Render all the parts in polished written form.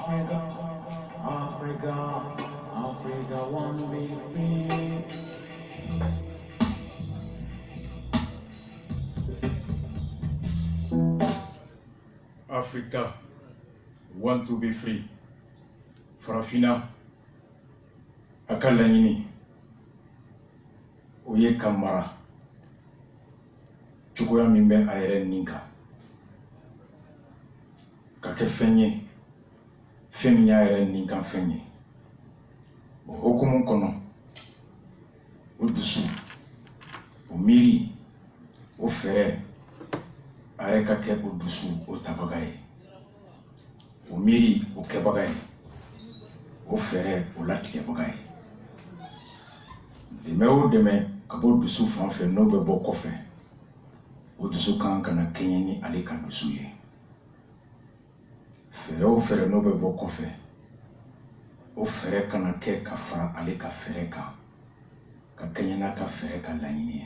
Africa, one big free. Africa want to be free. Farafina akalanyini oye kamara chukoya mimbe ayere ninka kake fenye femi ayere ninka fenye okumu kono udusu umiri ofere areka ke udusu otabagaye umiri ukebagaye ofere olatige bagaye deme o deme kabo dusu fanfe no be bo kofe udusu kan kana kenyeni ale ka dusu ye fere o fere no be bo kofe ofere kana ke kafara ale ka fere ka kenyena ka fere ka lanyini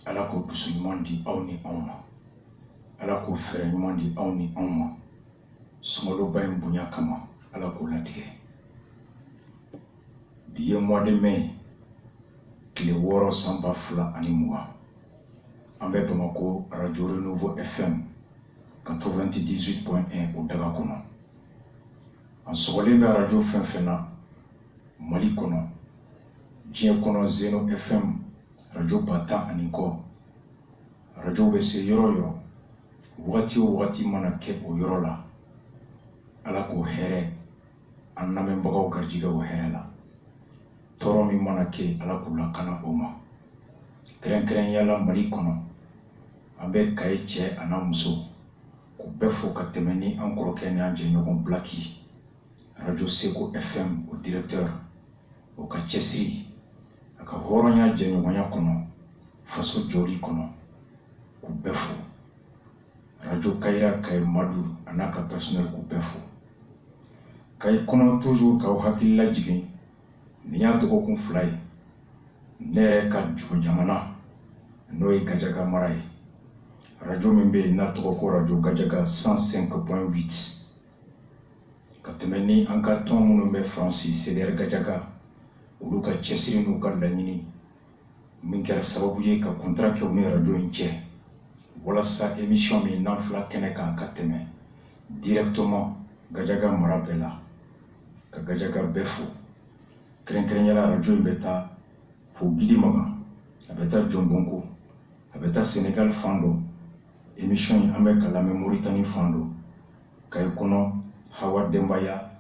ala ko dusu ɲuman di aw ni anw ma ala ko fɛrɛ ɲuman di aw ni anw ma sunkaloba in bonya kama ala k'o latigɛ bi ye mois de mai tile 6 san 2020 an bɛ Bamako radio Renouveau FM 98.1 o daga kɔnɔ an sɔgɔlen bɛ radio fɛn fɛn na Mali kɔnɔ diɲɛ kɔnɔ Zeno FM radio bata ani kɔ radio bɛ se yɔrɔ yɔrɔ wagati o wagati mana kɛ o yɔrɔ la ala k'o hɛrɛ an lamɛnbagaw garijigɛ o hɛrɛ la tɔɔrɔ min mana kɛ ala k'o lakana o ma kɛrɛnkɛrɛnyala Mali kɔnɔ an bɛ Kaye cɛ a n'a muso k'u bɛɛ fo ka tɛmɛ ni an kɔrɔkɛ ni an jɛɲɔgɔn Blaki radio Seko FM o directeur o ka cɛsiri a ka hɔrɔnya jɛɲɔgɔnya kɔnɔ faso jɔli kɔnɔ k'u bɛɛ fo radio Kayira Kaye Madu a n'a ka personnel k'u bɛɛ fo Kaye kɔnɔ toujours k'aw hakili lajigin nin y'a dɔgɔkun 2 ye ne yɛrɛ ka jugu jamana n'o ye Gajaga mara ye radio min bɛ yen n'a tɔgɔ ko radio Gajaga 105.8 ka tɛmɛ ni an ka tɔn minnu bɛ Faransi CDR Gajaga olu ka cɛsiri n'u ka laɲini min kɛra sababu ye ka contrat kɛ u ni radio in cɛ walasa émission min n'an fila kɛnɛ kan ka tɛmɛ directement Gajaga mara bɛɛ la ka Gajaga bɛɛ fo kɛrɛnkɛrɛnyala radio in bɛ taa fo Gidi Magan a bɛ taa Jɔnbɔnko a bɛ taa Sénégal fan dɔ émission in an bɛ ka lamɛn Mauritanie fan dɔ Kaye kɔnɔ Hawa Denbaya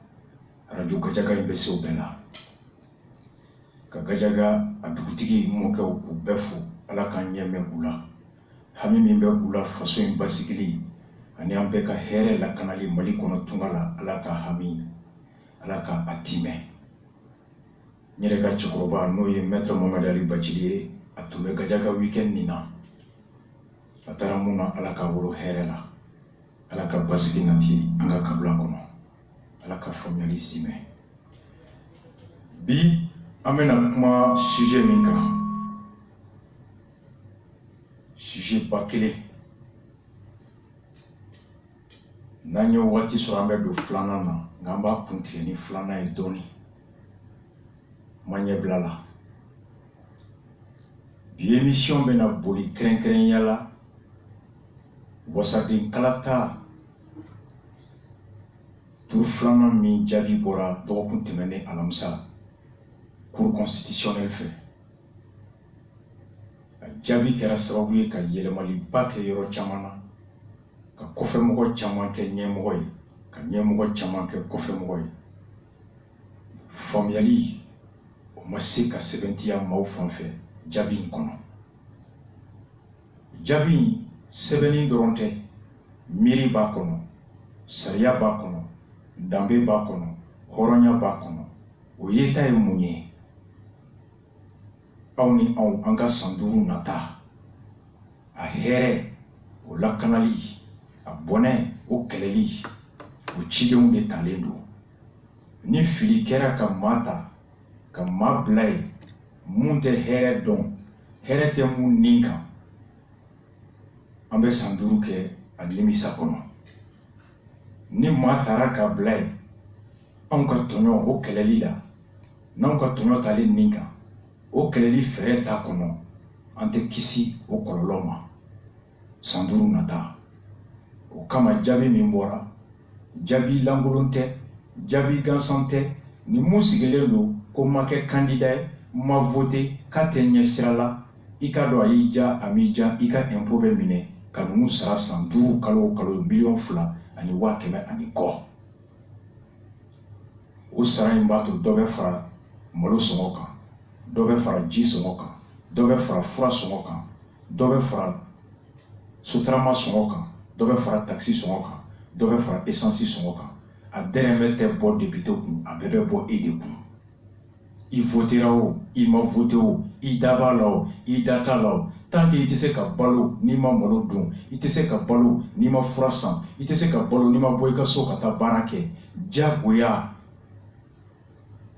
radio Gajaga in bɛ se o bɛɛ la ka Gajaga a dugutigi mɔkɛw k'u bɛɛ fo ala k'an ɲɛ mɛn u la hami min bɛ u la faso in basigili ani an bɛɛ ka hɛrɛ lakanali Mali kɔnɔ tunga la ala ka hami ala ka a timɛ n yɛrɛ ka cɛkɔrɔba n'o ye maître Mohamed Ali Bacili ye a tun bɛ Gajaga weekend nin na a taara mun na ala ka wolo hɛrɛ la ala ka basigi nati an ka kabila kɔnɔ ala ka faamuyali simɛ bi an bɛna kuma sujet min kan sujet ba kelen n'an ye waati sɔrɔ an bɛ don filanan na nka an b'a kuntigɛ ni filanan ye dɔɔni ma ɲɛbila la bi émission bɛna boli kɛrɛnkɛrɛnyala wasaden kalata turu filanan min jaabi bɔra dɔgɔkun tɛmɛnen alamisa cour constitutionnelle fɛ a jaabi kɛra sababu ye ka yɛlɛmaliba kɛ yɔrɔ caman na ka kɔfɛmɔgɔ caman kɛ ɲɛmɔgɔ ye ka ɲɛmɔgɔ caman kɛ kɔfɛmɔgɔ ye faamuyali o ma se ka sɛbɛntiya maaw fan fɛ jaabi in kɔnɔ jaabi in sɛbɛnni dɔrɔn tɛ miiri b'a kɔnɔ sariya b'a kɔnɔ danbe b'a kɔnɔ hɔrɔnya b'a kɔnɔ o yeta ye mun ye aw ni anw an ka san 5 nata a hɛrɛ o lakanali a bɔnɛ o kɛlɛli o cidenw de talen don ni fili kɛra ka maa ta ka maa bila ye mun tɛ hɛrɛ dɔn hɛrɛ tɛ mun nin kan an bɛ san 5 kɛ a nimisa kɔnɔ ni maa taara ka bila yen anw ka tɔɲɔ o kɛlɛli la n'anw ka tɔɲɔ talen nin kan o kɛlɛli fɛrɛ t'a kɔnɔ an tɛ kisi o kɔlɔlɔ ma san 5 nata o kama jaabi min bɔra jaabi lankolon tɛ jaabi gansan tɛ ni mun sigilen don ko ma kɛ candidat ye ma voté k'a tɛ ɲɛ sira la i ka dɔn a y'i ja a m'i ja i ka impôt bɛ minɛ ka ninnu sara san 5 kalo o kalo $2,000,000 ani 100,000 ani kɔ o sara in b'a to dɔ bɛ fara malo sɔngɔ kan dɔ bɛ fara ji sɔngɔ kan dɔ bɛ fara fura sɔngɔ kan dɔ bɛ fara sotarama sɔngɔ kan dɔ bɛ fara taxi sɔngɔ kan dɔ bɛ fara essence sɔngɔ kan a dɛrɛmɛ tɛ bɔ député kun a bɛɛ bɛ bɔ e de kun i votera o i ma voté o i da b'a la o i da t'a la o tant que i tɛ se ka balo n'i ma malo dun i tɛ se ka balo n'i ma fura san i tɛ se ka balo n'i ma bɔ i ka so ka taa baara kɛ diyagoya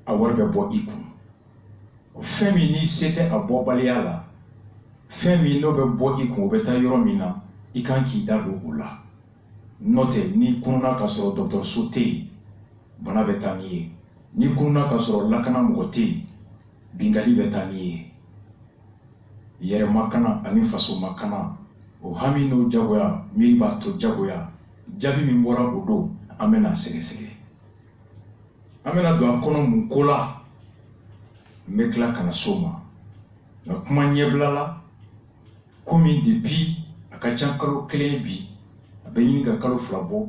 a wari bɛ bɔ i kun fɛn min n'i se tɛ a bɔbaliya la fɛn min n'o bɛ bɔ i kun o bɛ taa yɔrɔ min na i kan k'i da don o la n'o tɛ n'i kununa ka sɔrɔ dɔgɔtɔrɔso tɛ yen bana bɛ taa n'i ye n'i kununa ka sɔrɔ lakana mɔgɔ tɛ yen bingali bɛ taa n'i ye yɛrɛmakana ani fasomakana o hami n'o jagoya miiri b'a to jagoya jaabi min bɔra o don an bɛna sɛgɛsɛgɛ an bɛna don a kɔnɔ mun ko la n bɛ tila ka na s'o ma nka kuma ɲɛbila la komi depuis a ka ca kalo 1 bi a bɛ ɲini ka kalo 2 bɔ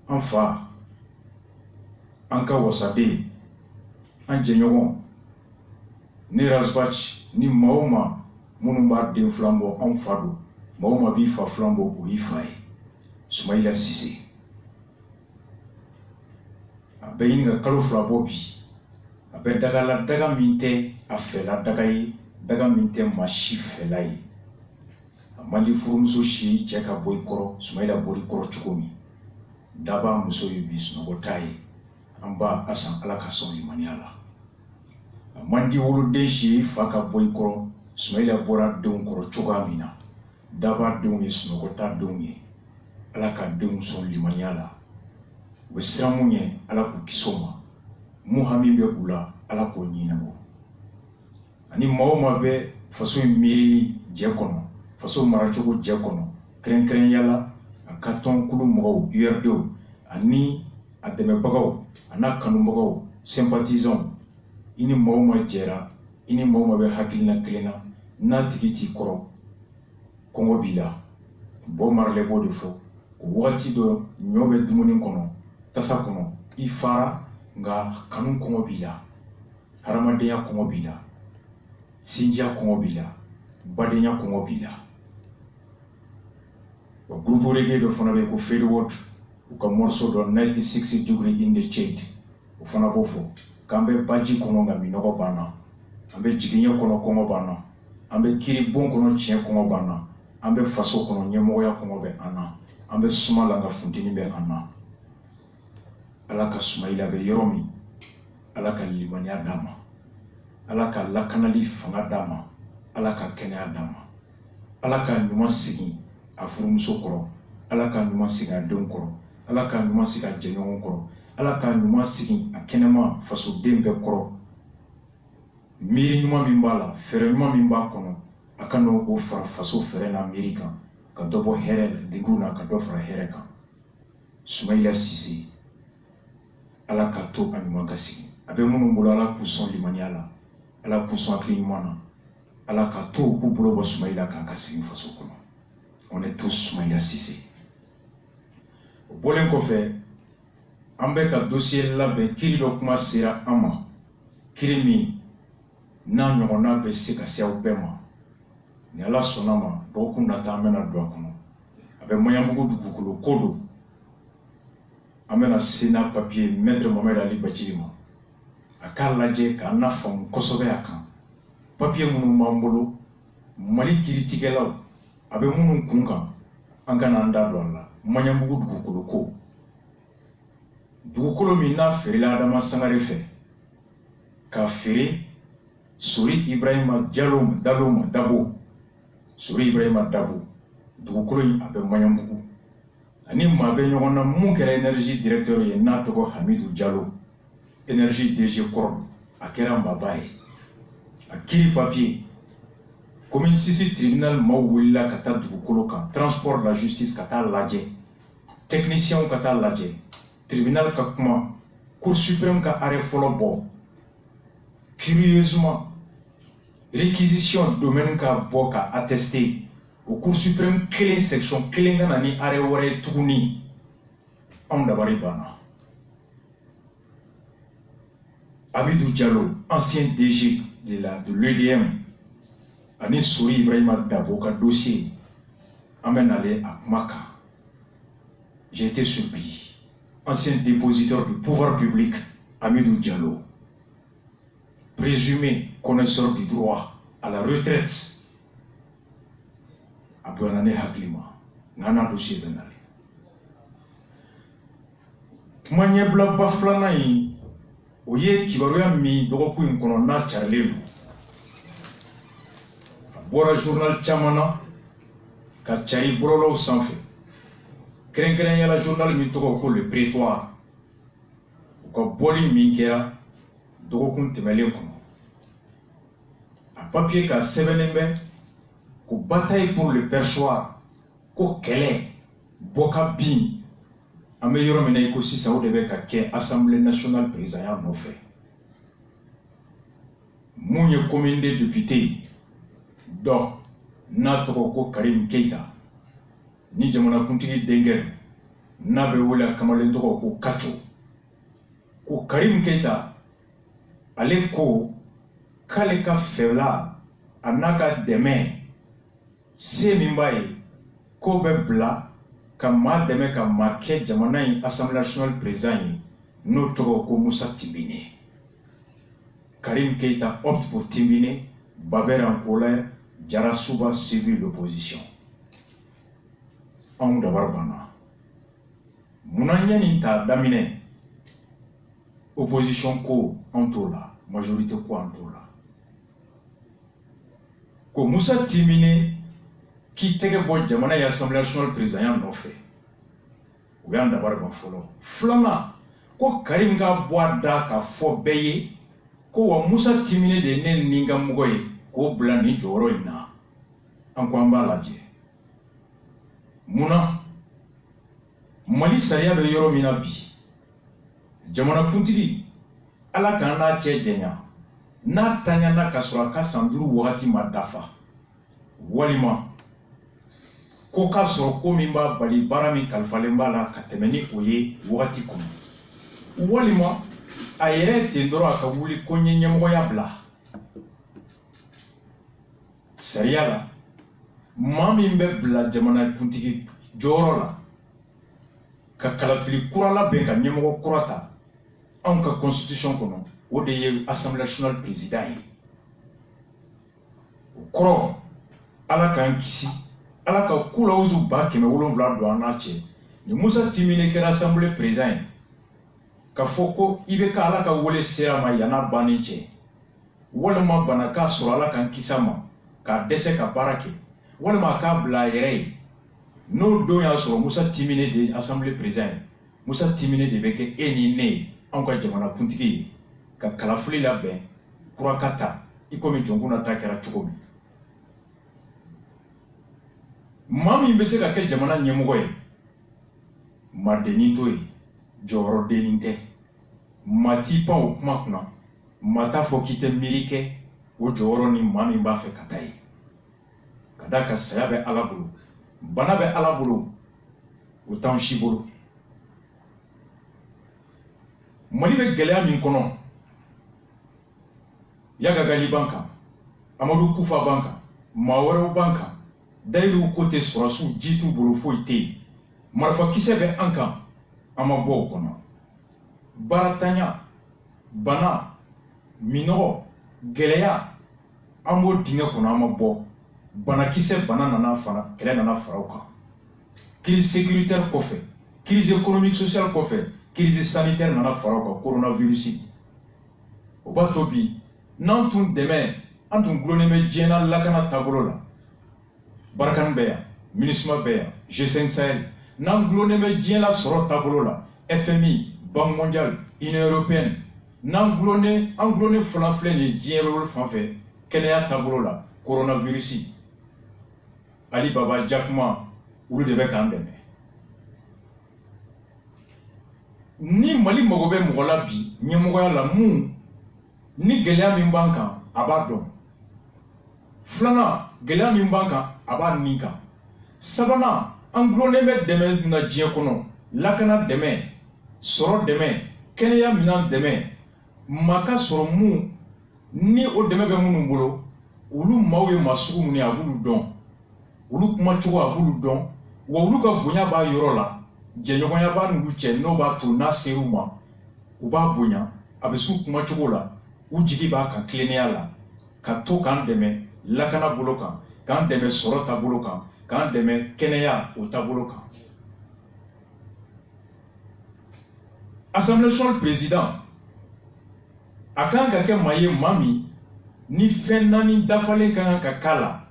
an fa an ka wasaden an jɛɲɔgɔn ni Razbach ni maa o maa minnu b'a den filan bɔ anw fa don maa o maa b'i fa filan bɔ o y'i fa ye Sumayila Sise a bɛ ɲini ka kalo 2 bɔ bi a bɛ daga la daga min tɛ a fɛla daga ye daga min tɛ maa si fɛla ye a man di furumuso si cɛ ka bɔ i kɔrɔ Sumayila bɔra i kɔrɔ cogo min daba muso ye bi sunɔgɔ t'a ye an ba Asan Ala ka sɔn limaniya la a man di woloden si fa ka bɔ i kɔrɔ Sumayila bɔra denw kɔrɔ cogoya min na daba denw ye sunɔgɔ t'a denw ye Ala ka denw sɔn limaniya la u bɛ siran mun ɲɛ Ala k'u kisi o ma mun hami bɛ u la Ala k'o ɲinabɔ ani maa o maa bɛ faso in miirili jɛ kɔnɔ faso maracogo jɛ kɔnɔ kɛrɛnkɛrɛnya la a ka tɔnkulu mɔgɔw URDW ani a dɛmɛbagaw a n'a kanubagaw sympathisants i ni maa o maa jɛra i ni maa o maa bɛ hakilina kelen na n'a tigi t'i kɔrɔ kɔngɔ b'i la bɔ maralen b'o de fɔ o wagati dɔ ɲɔ bɛ dumuni kɔnɔ tasa kɔnɔ i fara nka kanu kɔngɔ b'i la hadamadenya kɔngɔ b'i la sinjiya kɔngɔ b'i la badenya kɔngɔ b'i la o groupe reggae dɔ fana bɛ yen ko Fedward u ka morceau dɔ 96 degree in the shade o fana b'o fɔ k'an bɛ baji kɔnɔ nka minɔgɔ b'an na an bɛ jigiɲɛ kɔnɔ kɔngɔ b'an na an bɛ kiri bon kɔnɔ tiɲɛ kɔngɔ b'an na an bɛ faso kɔnɔ ɲɛmɔgɔya kɔngɔ bɛ an na an bɛ suma la nka funteni bɛ an na Ala ka Sumayila bɛ yɔrɔ min Ala ka limaniya d'a ma Ala ka lakanali fanga d'a ma Ala ka kɛnɛya d'a ma Ala ka ɲuman segin a furumuso kɔrɔ Ala ka ɲuman segin a denw kɔrɔ Ala ka ɲuman segin a jɛɲɔgɔn kɔrɔ Ala ka ɲuman segin a kɛnɛma fasoden bɛɛ kɔrɔ miiri ɲuman min b'a la fɛɛrɛ ɲuman min b'a kɔnɔ a ka n'o fara faso fɛɛrɛ n'a miiri kan ka dɔ bɔ hɛrɛ la degun na ka dɔ fara hɛrɛ kan Sumayila Sise Ala ka to a ɲuman ka segin a bɛ minnu bolo Ala k'u sɔn limaniya la Ala k'u sɔn hakili ɲuman na Ala ka to k'u bolo bɔ Sumayila kan ka segin faso kɔnɔ on est tous Sumayila Sise o bɔlen kɔfɛ an bɛ ka dossier labɛn kiri dɔ kuma sera an ma kiri min n'a ɲɔgɔnna bɛ se ka se aw bɛɛ ma ni Ala sɔnna ma dɔgɔkun nata an bɛna don a kɔnɔ a bɛ Maɲanbugu dugukolo ko don an bɛna se n'a papier maître Mohamed Ali Bachiri ma a k'a lajɛ k'an na faamu kosɛbɛ a kan papier minnu b'an bolo Mali kiritigɛlaw a bɛ minnu kun kan an kana an da don a la Maɲanbugu dugukolo ko dugukolo min n'a feerela Adama Sangare fɛ k'a feere Sori Ibrahima Dabo Sori Ibrahima Dabo dugukolo in a bɛ Maɲanbugu ani maa bɛ ɲɔgɔn na mun kɛra énergie directeur ye n'a tɔgɔ Hamidou Diallo énergie DG kɔrɔ a kɛra maba ye a kiri papier commune 6 tribunal maaw wulila ka taa dugukolo kan transport la justice ka taa lajɛ technicien ka taa lajɛ tribunal ka kuma cour suprême ka arrêt fɔlɔ bɔ curieusement réquisition domaine ka bɔ ka attester au cour suprême kelen section kelen ka na ni arrêt wɛrɛ tuguni anw dabari banna Hamidou Diallo ancien DG de l'EDM ani Sori Ibrahima Dabo ka dossier an bɛ nale a kuma kan. J'ai été surpris. Ancien dépositeur du pouvoir public, Hamidou Diallo, présumé connaisseur du droit à la retraite, a Bonane Haklima, Nana dossier Benale. Kumanye bla baflana yi, oye kibaruya mi dogoku inkono na charlelu. Bora journal chamana, ka chari bololo sanfe. Keren yala journal min tɔgɔ ko le prétoire u ka bɔli min kɛra dɔgɔkun tɛmɛlen kɔnɔ a papier ka sɛbɛnnen bɛ ko bataille pour le perchoir ko kɛlɛ bɔka bin an bɛ yɔrɔ min na i ko sisan o de bɛ ka kɛ assemblée nationale président nɔfɛ mun ye commune de député dɔ n'a tɔgɔ ko Karim Keita ni jamanakuntigi denkɛ n'a bɛ wele kamalen tɔgɔ ko Kacho ko Karim Keita ale ko k'ale ka fɛla a n'a ka dɛmɛ se min b'a ye ko bɛ bila ka maa dɛmɛ ka maa kɛ jamana in assemblée nationale président ye n'o tɔgɔ ko Musa Timbine. Karim Keita opte pour Timbine, Baber en colère, Jarasuba séduit l'opposition. Anw dabar banna munna ɲani ta daminɛ opposition ko an t'o la majorité ko an t'o la ko Musa Timbine k'i tɛgɛ bɔ jamana ye assemblée nationale président nɔfɛ o y'an dabar ban fɔlɔ filanan ko Karim ka bɔ a da ka fɔ bɛɛ ye ko wa Musa Timbine de ye ne ni ka mɔgɔ ye k'o bila nin jɔyɔrɔ in na an ko an b'a lajɛ munna Mali sariya bɛ yɔrɔ min na bi jamanakuntigi Ala k'an n'a cɛ jɛnya n'a taɲana ka sɔrɔ a ka san 5 wagati ma dafa walima ko k'a sɔrɔ ko min b'a bali baara min kalifalen b'a la ka tɛmɛ ni o ye wagati kɔnɔ walima a yɛrɛ ten dɔrɔn a ka wuli ko n ye ɲɛmɔgɔya bila sariya la maa min bɛ bila jamanakuntigi jɔyɔrɔ la ka kalafili kura labɛn ka ɲɛmɔgɔ kura ta anw ka constitution kɔnɔ o de ye assemblée nationale président ye o kɔrɔ Ala k'an kisi Ala ka kulawuzu 700 don an n'a cɛ ni Musa Timbine kɛra assemblée président ye ka fɔ ko i bɛ ka Ala ka wele sera ma yan'a banni cɛ walima bana k'a sɔrɔ Ala k'an kisa ma k'a dɛsɛ ka baara kɛ walima k'a bila a yɛrɛ ye n'o don y'a sɔrɔ Musa Timbine de assemblée président ye Musa Timbine de bɛ kɛ e ni ne anw ka jamanakuntigi ye ka kalafili labɛn kuraka ta i komi jɔnkuna ta kɛra cogo min maa min bɛ se ka kɛ jamana ɲɛmɔgɔ ye maadennin t'o ye jɔyɔrɔdennin tɛ maa t'i pan o kuma kunna maa t'a fɔ k'i tɛ miiri kɛ o jɔyɔrɔ ni maa min b'a fɛ ka taa ye ka d'a kan saya bɛ Ala bolo bana bɛ Ala bolo o t'anw si bolo Mali bɛ gɛlɛya min kɔnɔ Yagagali b'an kan Amadu Kufa b'an kan maa wɛrɛw b'an kan Dayiru ko tɛ sɔrɔsiw ji t'u bolo foyi tɛ yen marifakisɛ bɛ an kan an ma bɔ o kɔnɔ baaratanya bana minɔgɔ gɛlɛya an b'o dingɛ kɔnɔ an ma bɔ banakisɛ bana nana fana kɛlɛ nana fara o kan crise sécuritaire kɔfɛ crise économique sociale kɔfɛ crise sanitaire nana fara o kan coronavirus o b'a to bi n'an tun dɛmɛ an tun gulonnen bɛ diɲɛ na lakana taabolo la Barkhane bɛ yan MINUSMA bɛ yan G5 Sahel n'an gulonne bɛ diɲɛ la sɔrɔ taabolo la FMI, Banque mondiale, Union européenne, n'an gulonne fana filɛ nin ye diɲɛ yɔrɔ fan fɛ kɛnɛya taabolo la coronavirus Ali Baba Jakuma olu de bɛ k'an dɛmɛ. Ni Mali mago bɛ mɔgɔ la bi ɲɛmɔgɔya la mun ni gɛlɛya min b'an kan a b'a dɔn. Filanan gɛlɛya min b'an kan a b'a nin kan. Sabanan an gulonnen bɛ dɛmɛ na diɲɛ kɔnɔ lakana dɛmɛ sɔrɔ dɛmɛ kɛnɛya minan dɛmɛ maa ka sɔrɔ mun ni o dɛmɛ bɛ minnu bolo olu maaw ye maa sugu minnu ye a b'olu dɔn olu kumacogo a b'olu dɔn wa olu ka bonya b'a yɔrɔ la jɛɲɔgɔnya b'a n'olu cɛ n'o b'a to n'a ser'u ma u b'a bonya a bɛ s'u kumacogo la u jigi b'a kan tilennenya la ka to k'an dɛmɛ lakana bolo kan k'an dɛmɛ sɔrɔ taabolo kan k'an dɛmɛ kɛnɛya o taabolo kan. Assemblée nationale président a kan ka kɛ maa ye maa min ni fɛn naani dafalen kan ka k'a la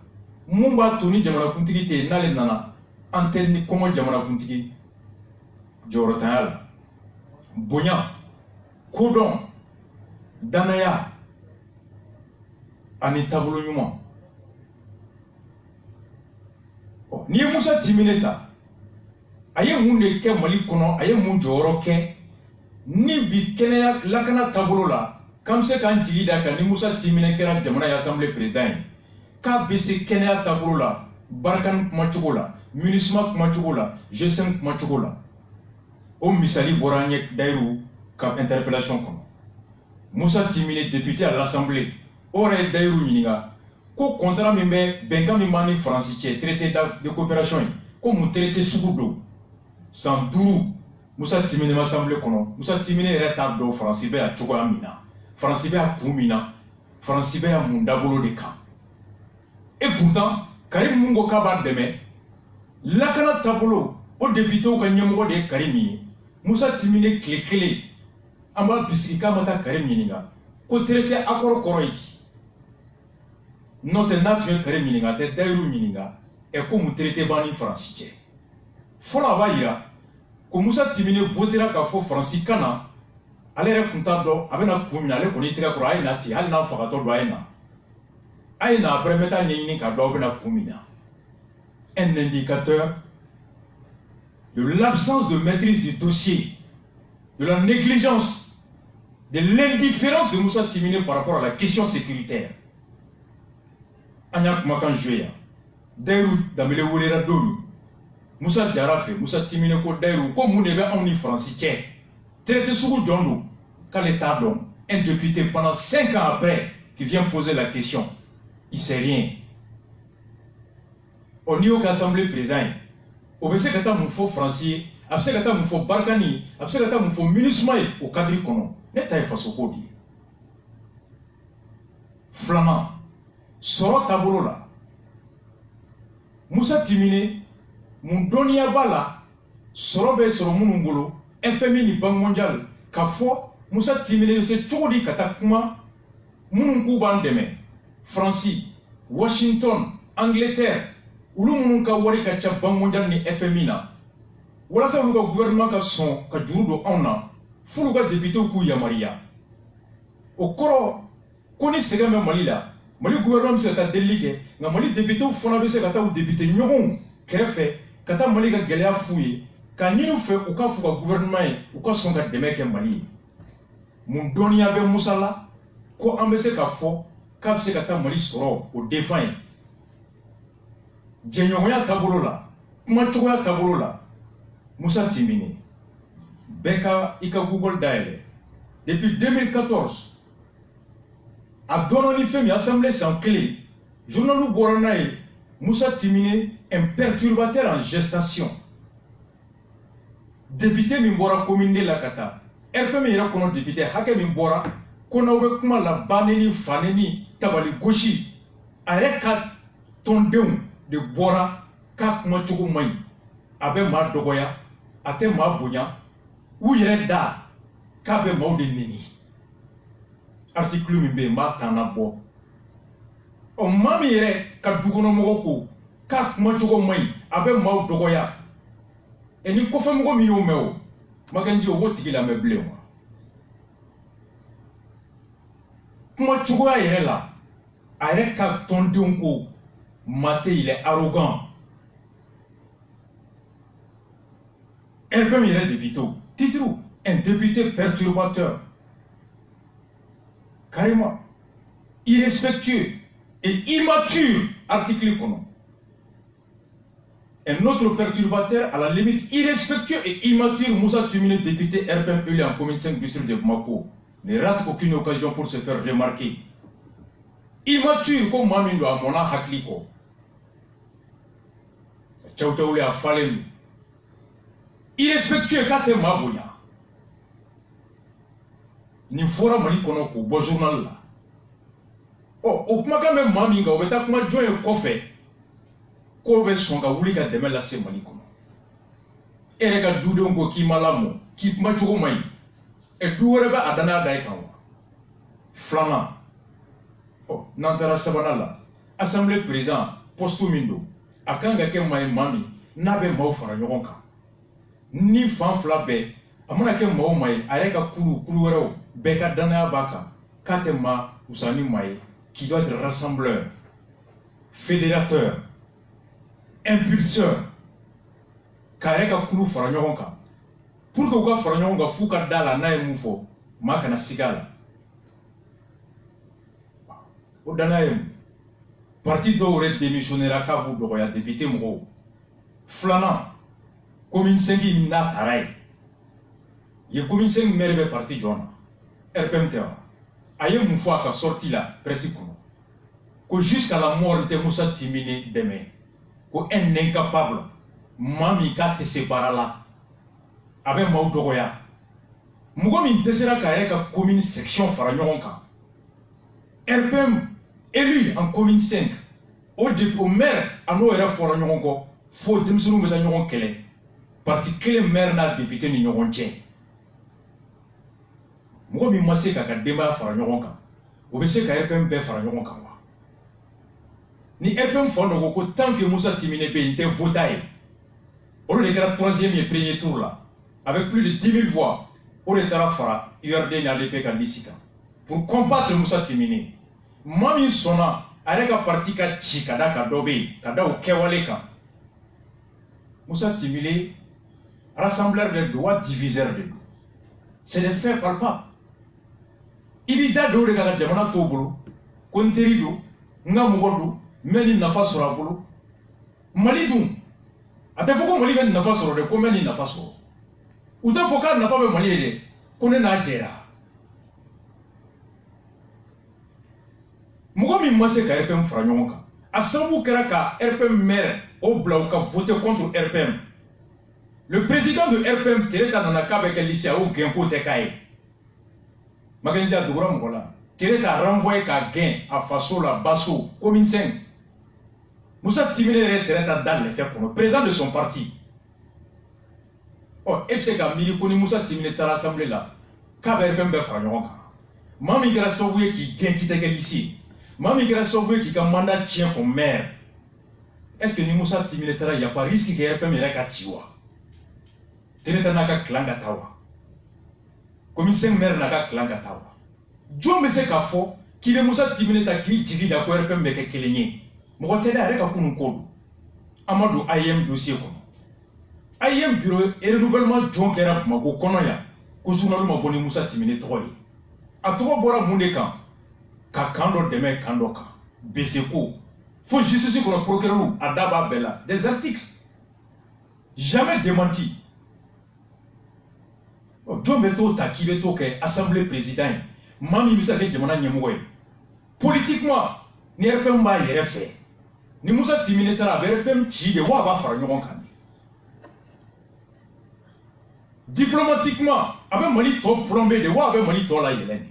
mun b'a to ni jamanakuntigi tɛ yen n'ale nana an tɛ ni kɔngɔ jamanakuntigi jɔyɔrɔtanya la bonya kodɔn danaya ani taabolo ɲuman. N'i ye Musa Timine ta a ye mun de kɛ Mali kɔnɔ a ye mun jɔyɔrɔ kɛ ni bi kɛnɛya lakana taabolo la k'an bɛ se k'an jigi da kan ni Musa Timine kɛra jamana ye assemblée président ye k'a bɛ se kɛnɛya taabolo la Barakani kumacogo la MINUSMA kumacogo la G5 kumacogo la o misali bɔra an ɲɛ Dayiru ka interpellation kɔnɔ. Musa Timine député à l'assemblée o yɛrɛ ye Dayiru ɲininka ko contrat min bɛ bɛnkan min b'an ni Faransi cɛ traité de coopération ye ko mun traité sugu don san 5 Musa Timine assemblée kɔnɔ Musa Timine yɛrɛ t'a dɔn Faransi bɛ a cogoya min na Faransi bɛ a kun min na Faransi bɛ a mun dabolo de kan. Et pourtant Karim mun ko k'a b'a dɛmɛ lakana taabolo o députéw ka ɲɛmɔgɔ de ye Karim ye Musa Timine tile kelen an b'a bisigi k'a ma taa Karim ɲininka ko traité accord kɔrɔ ye di. N'o tɛ n'a tun ye Karim ɲininka a tɛ Dayiru ɲininka ko mun traité b'an ni Faransi cɛ. Fɔlɔ a b'a yira ko Musa Timine votera k'a fɔ Faransi kan na ale yɛrɛ tun t'a dɔn a bɛna kun min na ale kɔni tɛgɛ kɔrɔ a ye na ten hali n'a fagatɔ don a ye na après n bɛ taa ɲɛɲini k'a dɔn a bɛna kun min na. Un indicateur de l'absence de maîtrise du dossier, de la négligence, de l'indifférence de Musa Timine par rapport à la question sécuritaire. An y'a kumakan joué yan Dayiru Danbele welela don min Musa jara fɛ Musa Timine ko Dayiru ko mun de bɛ anw ni Faransi cɛ traité sugu jɔn don k'ale t'a dɔn. Un député pendant 5 ans après qui vient poser la question il sait rien. Au niveau de l'Assemblée président o bɛ se ka taa mun fɔ Faransi ye a bɛ se ka taa mun fɔ Barakani ye a bɛ se ka taa mun fɔ MINUSMA ye o cadre kɔnɔ ne ta ye fasoko de ye. Filanan sɔrɔ taabolo la Musa Timine mun dɔnniya b'a la sɔrɔ bɛ sɔrɔ minnu bolo FMI ni Banque mondiale k'a fɔ Musa Timine bɛ se cogo di ka taa kuma minnu k'u b'an dɛmɛ Faransi Washington Angleterre olu minnu ka wari ka ca Banque mondiale ni FMI na walasa olu ka gouvernement ka sɔn ka juru don anw na f'olu ka députéw k'u yamariya. O kɔrɔ ko ni sɛgɛn bɛ Mali la Mali gouvernement bɛ se ka taa delili kɛ nka Mali députéw fana bɛ se ka taa u député ɲɔgɔnw kɛrɛfɛ ka taa Mali ka gɛlɛya f'u ye ka ɲini u fɛ u ka fɔ ka gouvernement ye u ka sɔn ka dɛmɛ kɛ Mali ye. Mun dɔnniya bɛ Musa la ko an bɛ se ka fɔ k'a bɛ se ka taa Mali sɔrɔ o défend ye. Jɛɲɔgɔnya taabolo la kumacogoya taabolo la Musa Timine bɛɛ ka i ka Google dayɛlɛ depuis 2014 a dɔnna ni fɛn min assemblée san kelen journalu bɔra n'a ye Musa Timine un perturbateur en gestation député min bɔra commune de la ka taa RPM yɛrɛ kɔnɔ député hakɛ min bɔra ko n'aw bɛ kuma la baneni faneni tabali gosi a yɛrɛ ka tɔndenw de bɔra k'a kumacogo man ɲi a bɛ maa dɔgɔya a tɛ maa bonya u yɛrɛ da k'a bɛ maaw de neni. Article min bɛ yen n b'a tan na bɔ maa min yɛrɛ ka dukɔnɔmɔgɔw ko k'a kumacogo man ɲi a bɛ maaw dɔgɔya et ni ko fa mo mi yo mewo maganji o wotigi la me blé moi kuma chugo yere la avec ton donko Maté il est arrogant RPM il est député titre un député perturbateur carrément irrespectueux et immature article qu'on un autre perturbateur à la limite irrespectueux et immature Moussa Tumine député RPM élu en commune 5 district de Bamako ne rate aucune occasion pour se faire remarquer immature comme Mamindo à mon hakliko Tchaoutaoulé a fallu irrespectueux quand t'es mabouya ni fora mali kono ko bo journal la oh o kuma ka même Maminga o beta kuma joye kofe ko be songa wuli ka deme la se mali kono ere ka dudongo ki malamo ki kuma chogo mai e duwore ba adana dai kan flama oh nantara sabana la assemblée président posto mindo akanga ke mai mami na be maw fara nyogon kan ni fan fla be amuna ke maw mai are ka kulu wero be ka dana baka katema usani mai qui doit être rassembleur fédérateur impulseur kare ka kulu fara nyogon kan pour que ka fara nyogon ga fuka dala na e mufo maka na sigala o dana e parti d'aurait démissionné à Kabou d'Oroya député Moro. Flanant, commune 5 n'a taray. Il y a commune 5 merveilleux parti John. RPMTA. Aïe Moufoua qui a sorti là, presque. Que jusqu'à la mort de Moussa Timine demain. Que un incapable, Mami ka te sépara là. Avec Maou d'Oroya. Mougomi Tessera Kaeka commune section Faranyoronka. RPM. Élu en commune 5, au maire, à nous, il faut que faut démissionner de nous kele. Parti que le maire n'a député ni nous tient. Moi, je me suis dit que le débat fera nous ka. Ou bien c'est que RPM fera nous ka. Ni RPM fera nous ka tant que Moussa Timine était voté. On est le troisième et premier tour là, avec plus de 10 000 voix. On est à la fara, URD n'a pas de pour combattre Moussa Timine. Mami sona avec un parti ka chikada ka dobe kada o kewale kan Moussa Timile rassembleur de droits diviseur de droits c'est des faits palpables ibida do de ka jamana to bolo konteri do nga mugodo meni nafa sora bolo mali dun ate foko mali ben nafa sora de ko meni nafa sora uta foka nafa be mali de ko ne na jera Mogomi Massé ka RPM fara ɲɔgɔn kan a sababu kɛra ka RPM maire o bila u ka voter contre RPM le président de RPM Tereta nana k'a bɛ kɛ liste a y'o gɛn k'o tɛ k'a ye Makenzi a dogora mɔgɔ la Tereta a renvoyé k'a gɛn a faso la Basso commune 5 Moussa Timine yɛrɛ Tereta da lɛfɛ kɔnɔ président de son parti e bɛ se ka miiri ko ni Moussa Timine taara assemblée la k'a bɛ RPM bɛɛ fara ɲɔgɔn kan maa min kɛra sababu ye k'i gɛn k'i tɛ kɛ liste ye Mami qui a sauvé qui a mandat tient comme maire. Est-ce que ni Moussa Timine il n'y a pas risque qu'il y ait un peu de tiwa? Tenez un aka klanga tawa. Comme il s'est maire n'a klanga tawa. Dieu me sait qu'à faux qu'il est Moussa Timine qui dit d'accord un peu mais que kelenye. Mon télé avec un coup code. Amadou IM dossier comme. IM bureau et le renouvellement John Kerap Mako Konoya. Kouzounalou Maboni Moussa Timine Troye. A trois bora Mundekan. Ka kando deme kando ka beseko faut justice pour le procureur à Daba Bella des articles jamais démenti Dieu meto ta qui beto que assemblée président mami misa ke jamana nyemoy politiquement ni RPM ba yere fait ni Moussa Timine tara RPM ci de wa ba fara nyon kan diplomatiquement avec Mali to plombé de wa avec Mali to la yelen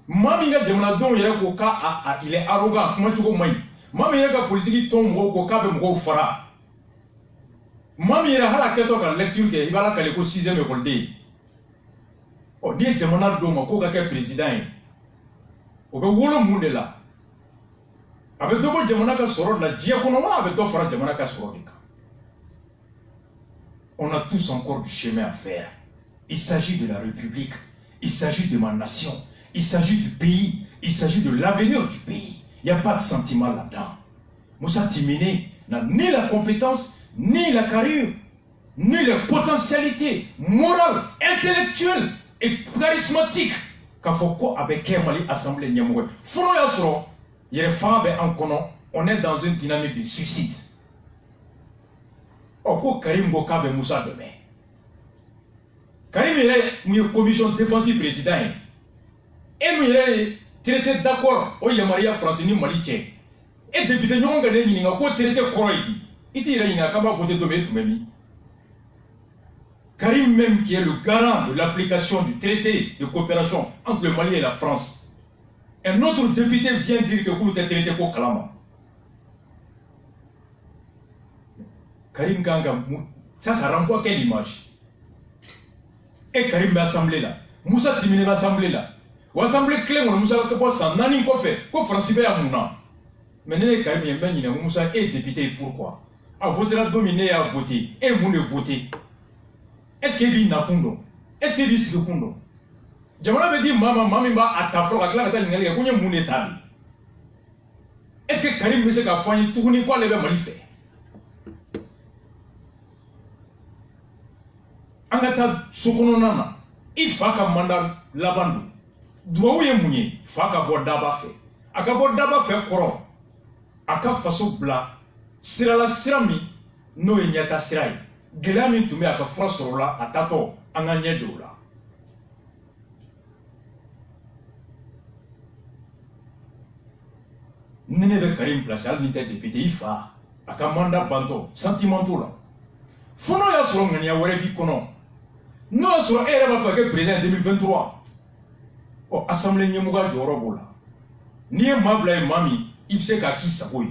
Mami nga jamana don yere ko ka il est arrogant comment tu ko mai mami yere ka politique ton mo ko ka be mo fara mami yere hala keto ka lecture ke ibala kale ko 6e école de o ni jamana don ma ko ka ke président o be wolo munde la abe dobo jamana ka soro la jia kono wa abe do fara jamana ka soro de ka On a tous encore du chemin à faire. Il s'agit de la République, il s'agit de ma nation, il s'agit du pays, il s'agit de l'avenir du pays. Il n'y a pas de sentiment là-dedans. Moussa Timine n'a ni la compétence, ni la carrure, ni les potentialités morales, intellectuelles et charismatiques qu'a fait quoi avec Kemali Assemblée Niamoué. Fono Yasro, il y a des femmes en kono, on est dans une dynamique de suicide. Oko Karim Boka be Moussa demain. Karim est une commission défensive président. Et nous est traité d'accord au Yamaria Francini Maliché. Et député nous avons gagné un traité corroïdi. Il dit qu'il y a un voté de mettre même. Karim même qui est le garant de l'application du traité de coopération entre le Mali et la France. Un autre député vient dire que vous êtes traité pour Kalama. Karim Ganga, ça renvoie quelle image? Et Karim va assemblée là. Moussa Timine va assemblée là. Ou assemblée clé, Moussa va te ça n'a ni quoi faire. Quoi Francibé à Mouna. Mais Karim est bien, Moussa est député. Pourquoi? A voté la dominée à voter. Et Moune voter. Est-ce qu'il dit Nakundo? Est-ce qu'il dit Sikundo? Jamana me dit maman, maman va à ta fleur à la tête de Moune Moune établi. Est-ce que Karim me sait qu'à foyer tourner quoi les malifères? Angata Sokononana, il faut que mandat labandu. Doua ouye mounye, faut que bo daba fait. Aka bo daba fait koro. Aka faso bla. Sirala sirami, no enyata sirai. Gelami tume aka frasorola atato anganye dola. Nene be Karim place al nite député ifa. Aka mandat banto, sentimental la. Fono ya soro ngani ya wore bi kono. Non, sur elle va faire président en 2023. Oh, assemblée Niamouga du Orobola. Ni Mabla et Mami, il sait qu'à qui ça oui.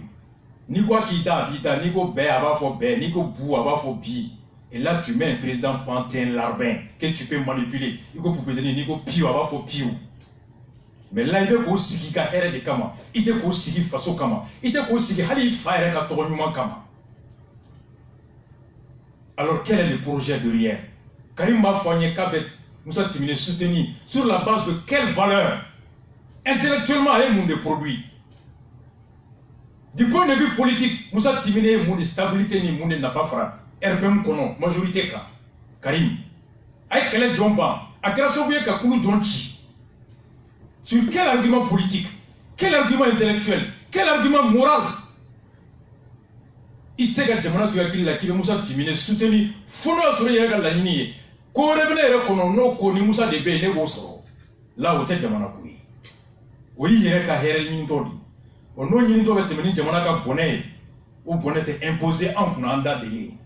Ni quoi qui t'a habité, ni quoi bé, à fo bé, ni quoi bou, à fo bi. Et là, tu mets un président Pantin Larbin que tu peux manipuler. Il faut pour donner ni quoi pio, à fo pio. Mais là, il veut qu'on s'y qui a erré de Kama. Il veut qu'on s'y qui fasse au Kama. Il veut qu'on s'y qui a faire un tournement Kama. Alors, quel est le projet derrière? Karim Mafouanye Kabet, Moussa Timine soutenu sur la base de quelle valeur? Intellectuellement, il y a un monde de produits. Du point de vue politique, Moussa Timine est un monde de stabilité, ni monde de nafafra. RPM Kono, majorité ka. Karim. Aïe Kele Djomba, à Krasobouye Kakulu Djonchi. Sur quel argument politique? Quel argument intellectuel? Quel argument moral? Il sait que Jamana tu as qu'il a qui Moussa Timine soutenu. Fono sur les règles de la ligne. Ko rebele ko no ko ni Moussa de be ne bo soro la o te jamana ko yi o yi yere ka here ni to di o no ni to be te ni jamana ka bonnet ou bonnet te imposé en kunanda de li.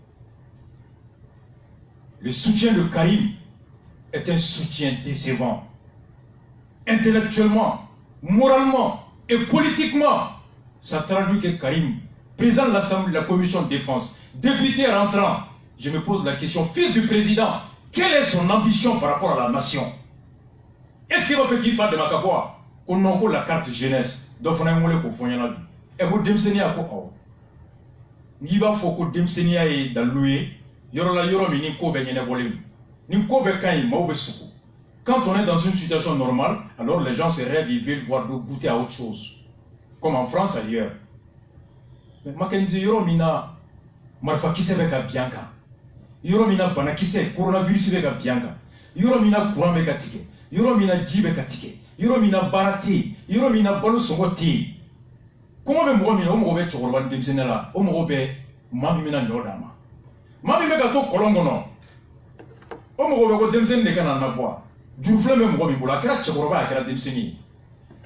Le soutien de Karim est un soutien décevant intellectuellement, moralement et politiquement. Ça traduit que Karim, président de l'Assemblée de la commission de défense, député rentrant, je me pose la question, fils du président, quelle est son ambition par rapport à la nation? Est-ce qu'il va faire qu'il fasse de Makaboa? Qu'on a encore la carte jeunesse. Donc, on a un mot pour faire. Et vous demsenia à quoi? N'y va faut que demsenia est dans l'oué. Yorola yoromi ni ko be nyene bolem. Ni ko be kan ma obe suku. Quand on est dans une situation normale, alors les gens se rêvent, ils veulent voir de goûter à autre chose. Comme en France ailleurs. Mais Mackenzie yoromina marfa kise beka bianca. Yoromina bana kise coronavirus beka bianca. Yoromina courant beka tike. Yoromina ji beka tike. Yoromina barati. Yoromina balo songoti. Comment be mo mina o mo be chokoroban demsenela o mo be mami mina nyodama. Mami beka to kolongono. O mo be ko demsen de kana na boa.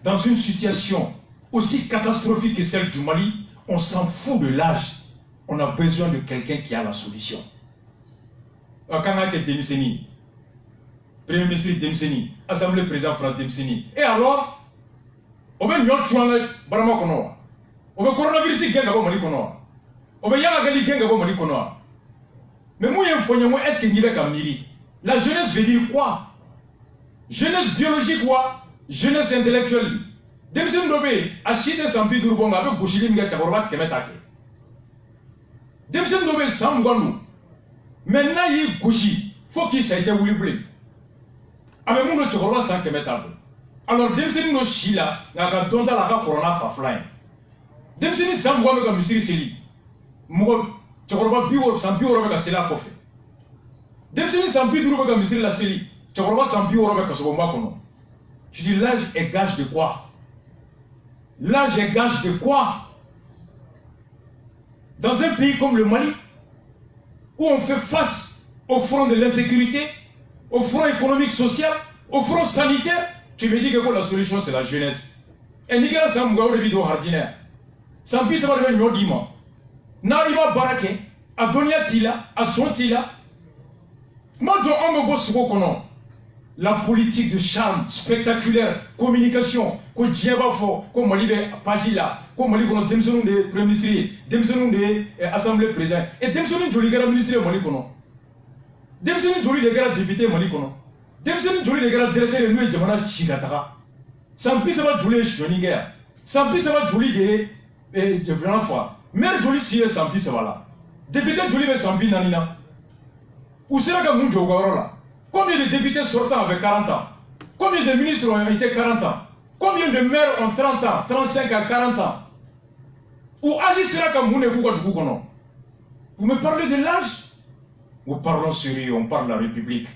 Dans une situation aussi catastrophique que celle du Mali, on s'en fout de l'âge. On a besoin de quelqu'un qui a la solution. Quand on a démissionné, Premier ministre démissionné, Assemblée président France démissionné. Et alors, on va nous tuer barama kono. On va coronavirus genga ko Mali kono. On va yala gali genga ko Mali kono. Mais moi est-ce qu'il n'y a qu'à miri? La jeunesse veut dire quoi? Jeunesse biologique ou jeunesse intellectuelle. Demsen dobe achite sampi durbonga be goshili mga chakorba kemetake. Demsen dobe samgonu. Maintenant, il y a Gouchi. Faut qu'il s'aille oublié. Avec mon autre roi sans kemetable. Alors, Demseni no Shila, n'a donné la corona faflain. Demseni Samboa avec un monsieur Seli. Moi, tu crois bio, sans bio avec la Sela Kofe. Demseni Sambi Duru avec un monsieur la Seli. Tu crois sans bio avec un Sobomba Kono. Je dis, l'âge est gage de quoi? L'âge est gage de quoi? Dans un pays comme le Mali, où on fait face au front de l'insécurité, au front économique, social, au front sanitaire, tu me dis que la solution c'est la jeunesse. Et Nicolas Samouga de vidéo hardina. Sampi ça va devenir nyodima. N'arriva barake, à Donia Tila, à son Tila. Moi je me bosse kono. La politique de charme spectaculaire, communication, ko djeba fo, ko mali be pagila, ko mali kono demsonu de premier ministre, demsonu de assemblée président, et demsonu joli gara ministre mali kono. Demsonu joli de gara député mali kono. Demsonu joli de gara directeur de lui jamana chigataga. Sampi ça va joli choninga. Sampi ça va joli de vraiment fois. Mère joli si sampi ça va là. Député joli be sampi nanina. Où sera ka munjo gawara? Combien de députés sortants avaient 40 ans? Combien de ministres ont été 40 ans? Combien de maires ont 30 ans, 35 à 40 ans? Ou agissera comme vous ne vous connaissez? Vous me parlez de l'âge? Nous parlons sérieux, on parle de la République.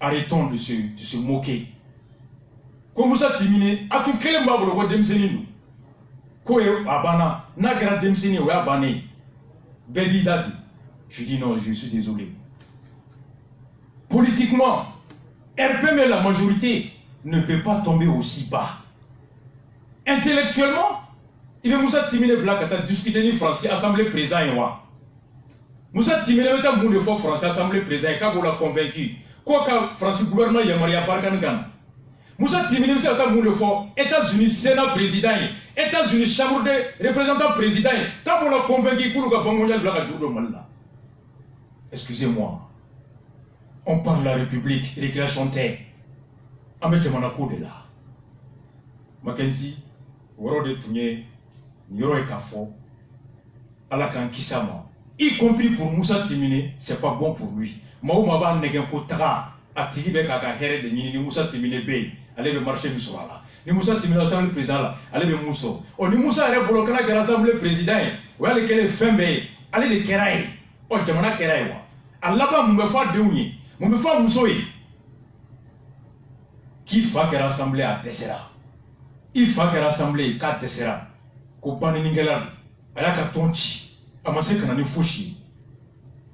Arrêtons de se moquer. Comme vous êtes timide, à tout quel moment vous voyez Demseni? Koye Abana, Nagra Demseni ou Abane. Bedi Dadi. Je dis non, je suis désolé. Politiquement, RPM et la majorité ne peut pas tomber aussi bas. Intellectuellement, il est Moussa Timine Black à discuter ni français, assemblée présent et moi. Moussa Timine est un monde de fort français, assemblée présent et quand vous l'a convaincu, quoi que français gouvernement y a Maria Barkangan. Moussa Timine est un monde de fort, États-Unis, Sénat président, États-Unis, Chambre de représentants président, quand vous l'a convaincu, pour le Gabon mondial Black à Djoudou Malala. Excusez-moi. On parle de la République, et les gars chantaient. Amete Manako de là. Mackenzie, Waro de Tounié, Nyoro et Kafo, Alakan Kisama, y compris pour Moussa Timine, c'est pas bon pour lui. Maou Maba Negenko Tara, Atiribe Kaka Here de Nini, Moussa Timine Bey, allez le marché Moussa là. Ni Moussa Timine, l'Assemblée président là, allez le Moussa. Oh, ni Moussa allait bloquer l'Assemblée président, ou allez qu'elle est fin, allez les Keraï, oh, Jamana Keraï, Allah me fait déouiller. Mon frère Moussoui, qui fait que l'Assemblée a Tessera, il fait que l'Assemblée a Tessera, qu'on panne Ningela, elle a Katonchi, à ma sec en Fouchi.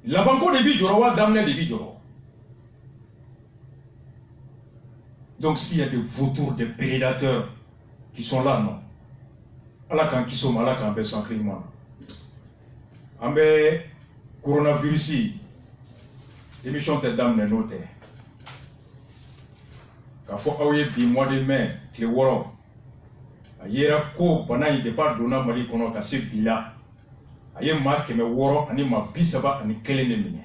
La banque de Bidjoro, d'amener de Bidjoro. Donc s'il y a des vautours, des prédateurs qui sont là, non. Allah quand qui sont malades, quand ils sont criment. Ambe coronavirus. Émission de dame ne note. Quand faut avoir des mois de mai, les woro. Ayera ko bana yi départ dona mali kono ka se bila. Aye ma keme woro ani ma bisaba ani kelen de mine.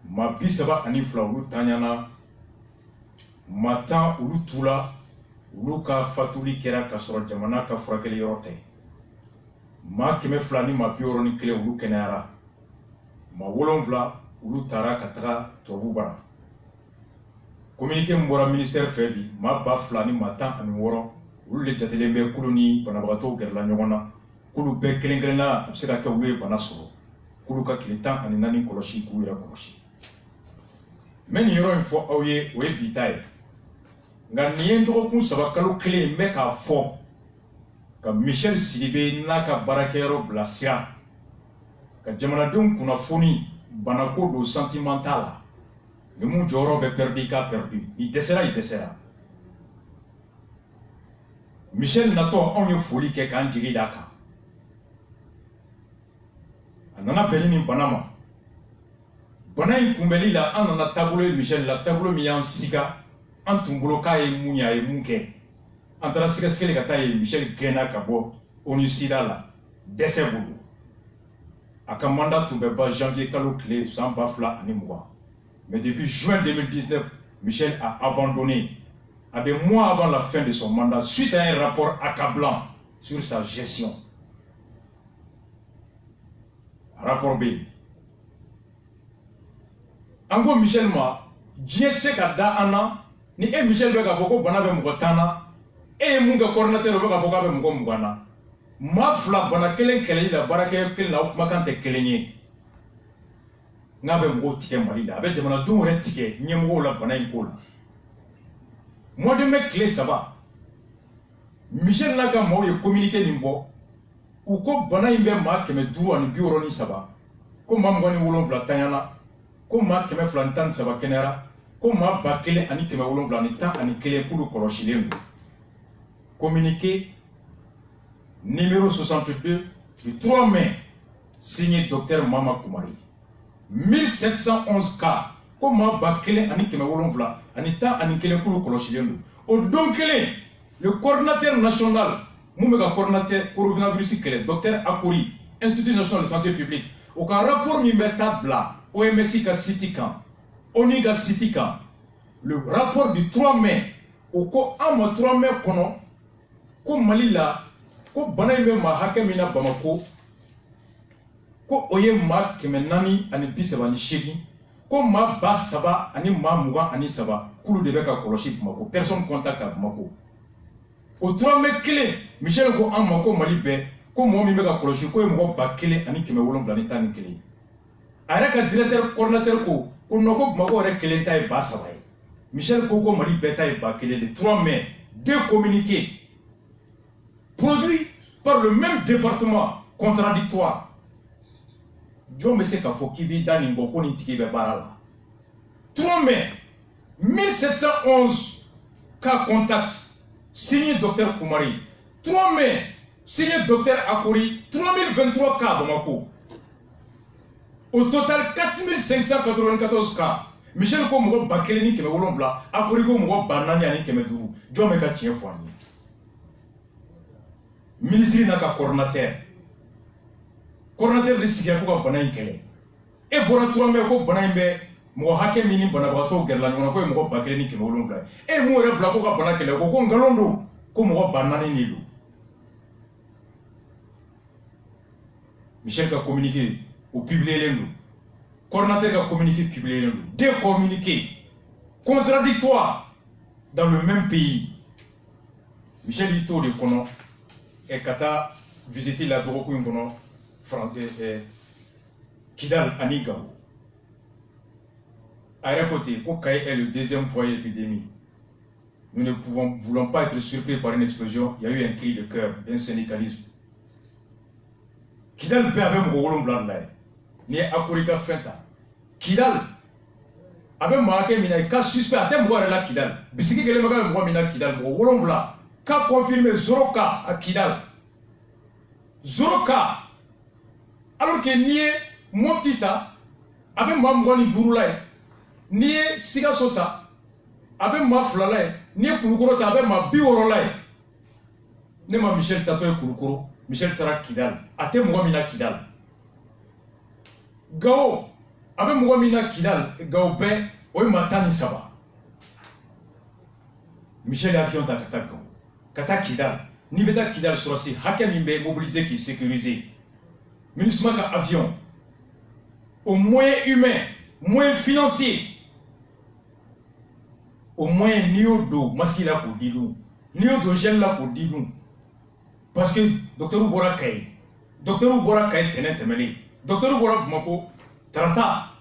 Ma bisaba ani fla ulu tanyana. Matan ulu tula ulu ka fatuli kera ka soro jamana ka furakeli yorote. Ma keme fla ni ma bioro ni kele ulu kenara. Ma wolonvla ulu tara katra tobubara. Communiqué mbora ministère febi ma ba flani matan ani woro ulu le jatele be kuluni banabato gerla nyona kulu be kelengrena abseka ka ulu bana soro kulu ka kiletan ani nani koloshi ku ira koloshi men yoro info awye we bitaye nga niendo kun sabakalo kle me ka fo ka Michel Sidibé na ka barakero blasia ka jamana dum kuna foni banako do sentimental le monde joro be perdu ka perdu il décédera Michel Nato on yo folie ke kan jigi daka anana belini banama banayi kumbeli la anana tableau Michel la tableau mi en siga antumbulo ka e munya e munke antara siga skele ka taye Michel Gena kabo onisida la décès bulu aka mandat tumbe ba janvier kalo clé sans bafla ani moi. Mais depuis juin 2019, Michel a abandonné à des mois avant la fin de son mandat suite à un rapport accablant sur sa gestion. Rapport B. Ango Michel ma diɲɛ tɛ se ka da an na ni e Michel bɛ k'a fɔ ko bana bɛ mɔgɔ 10 na e ye mun kɛ coordinateur o bɛ k'a fɔ k'a bɛ mɔgɔ 20 na maa 2 bana kelen kɛlɛli la baarakɛ kelen na o kumakan tɛ kelen ye n'a bɛ mɔgɔw tigɛ Mali la a bɛ jamanadenw yɛrɛ tigɛ ɲɛmɔgɔw la bana in ko la mɔden bɛ tile 3 Michel n'a ka maaw ye communiqué nin bɔ u ko bana in bɛ maa 563 ko maa 27 tanyana ko maa 213 kɛnɛyara ko maa 1711 k'olu kɔlɔsilen don communiqué numéro 62 du 3 mai signé docteur Mama Koumari 1711 cas ko maa 1711 k'olu kɔlɔsilen don o don kelen le coordinateur national mun bɛ ka coordinateur coronavirus kɛlɛ docteur Akori Institut national de santé publique o ka rapport min bɛ taa bila OMS ka site kan ONU ka site kan le rapport du 3 mai o ko an ma 3 mai kɔnɔ ko Mali la ko bana in bɛ maa hakɛ min na Bamako ko o ye maa 438 ko maa 3,023 k'olu de bɛ ka kɔlɔsi Bamako personne contact à Bamako o 3 mai kelen Michel ko an ma ko Mali bɛɛ ko mɔgɔ min bɛ ka kɔlɔsi ko ye mɔgɔ 1711 a yɛrɛ ka directeur coordinateur ko non ko Bamako yɛrɛ kelen ta ye 3,000 ye Michel ko Mali bɛɛ ta ye 1,000 le 3 mai deux communiqués produits par le même département contradictoire Dieu me sait k'a fɔ k'i b'i da nin bɔ ko nin tigi bɛ baara la 3 mai 1711 cas contact signé docteur Koumari 3 mai signé docteur Akori 3023 cas Bamako au total 4594 cas Michel ko mɔgɔ 1711 Akori ko mɔgɔ 4500 Dieu me ka tiɲɛ fɔ an ye ministre n'a ka coordinateur de sigira ko ka bana in kɛlɛ e bɔra 3 mai ko bana in bɛ mɔgɔ hakɛ min ni banabagatɔw gɛrɛla ɲɔgɔn na ko ye mɔgɔ 1711 e mun yɛrɛ bila ko ka bana kɛlɛ ko ngalon don ko mɔgɔ 4000 de don Michel ka communiqué o publié don coordinateur ka communiqué publié don deux communiqués contradictoires dans le même pays Michel yi to de kɔnɔ ka taa visiter la dɔgɔkun in kɔnɔ Kidal ani Gao a répété que Kaye est le deuxième foyer d'épidémie. Nous ne voulons pas être surpris par une explosion. Il y a eu un cri de cœur, un syndicalisme. Kidal be avec mon wolon vlan ni Akorika fenta. Kidal avec marqué mina ka suspect atem mo la Kidal. Bisiki gele maga mo mina Kidal mo wolon vlan ka confirmé 0 cas à Kidal. 0 cas. Alors que nié mon tita avec ma ngoni durula nié siga sota avec ma flala nié kulukoro ta avec ma biworola ne ma Michel tato kulukoro Michel tara Kidal ate mo mina Kidal Gao avec mo mina Kidal Gao be o matani saba Michel avion ta kata Kidal ni beta Kidal sorasi hakem imbe mobiliser qui sécuriser ministre ka avion aux moyens humains, moyens financiers, aux moyens niodo, masquila pour didou, niodo gel là pour didou. Parce que docteur Oubora Kaye tenait temeli, docteur Oubora Bamako, Tranta,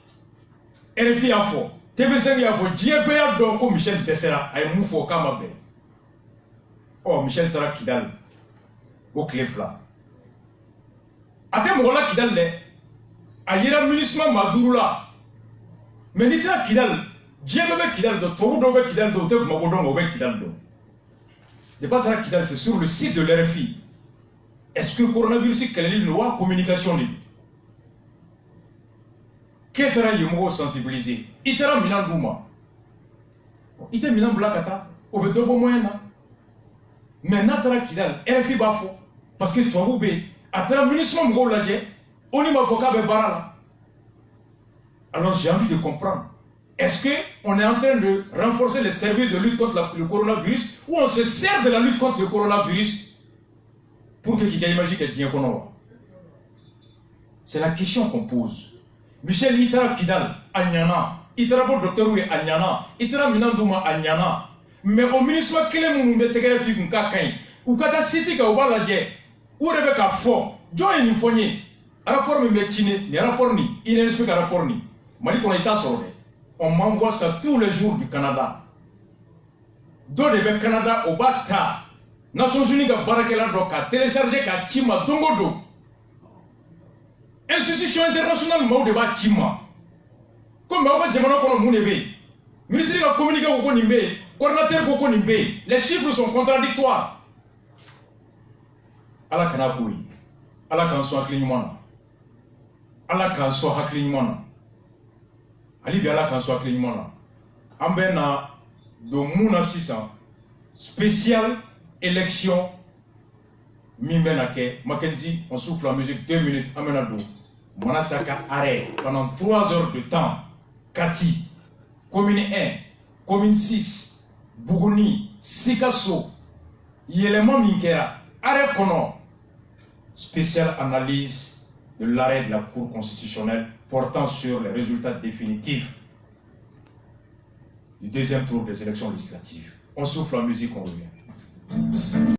RFI a fort, TVC a fort, JPA donc Michel Tessera, a un moufo Kamabe. Oh, Michel Tara Kidal, au Clefla. Ate mola Kidal le. Ayera ministre Madurula. Mais n'itra Kidal, Djebebe Kidal do, Torudobe Kidal do, Teb Magodon Obe Kidal do. Le Batra Kidal, c'est sur le site de l'RFI. Est-ce que le coronavirus, quelle est une loi communication libre? Qu'est-ce que vous sensibilisé? Itera Milan Douma. Ite Milan Blakata, Obedobo Moyena. Mais Natara Kidal, RFI Bafo. Parce que tu as oublié, à travers le ministre Mgoladje, on y m'a vocal barala. Alors j'ai envie de comprendre. Est-ce qu'on est en train de renforcer les services de lutte contre le coronavirus ou on se sert de la lutte contre le coronavirus pour que quelqu'un imagine qu'il y ait un. C'est la question qu'on pose. Michel Itara Kidal, Anyana, i taara bɔ docteur ye a ɲana i taara minɛn d'u ma a ɲana mais o ministre kelen minnu bɛ tɛgɛrɛ fi kun ka kaɲi u ka taa site kɛ u b'a lajɛ u yɛrɛ bɛ k'a fɔ jɔn ye nin fɔ n ye rapport min bɛ ci ne nin rapport nin INSP ka rapport nin Mali kɔnɔ i t'a sɔrɔ dɛ on m'envoie ça tous les jours du Canada dɔ de bɛ Canada o b'a ta Nations Unies ka baarakɛla dɔ ka télécharger ka ci ma don o don institution internationale maaw de b'a ci ma ko mais aw ka jamana kɔnɔ mun de bɛ yen ministre ka communiqué ko ko nin bɛ yen coordinateur ko ko nin bɛ yen les chiffres sont contradictoires ala kana k'o ye ala k'an sɔn hakili ɲuman na ala k'an sɔn hakili ɲuman na hali bi ala k'an sɔn hakili ɲuman na an bɛ na don mun na sisan spécial élection min bɛ na kɛ Mackenzie on souffle la musique 2 minutes an bɛ na don Manasaka arrêt pendant 3 heures de temps Kati commune 1 commune 6 Buguni Sikasso yɛlɛma min kɛra arrêt kɔnɔ spéciale analyse de l'arrêt de la Cour constitutionnelle portant sur les résultats définitifs du deuxième tour des élections législatives. On souffle la musique, on revient.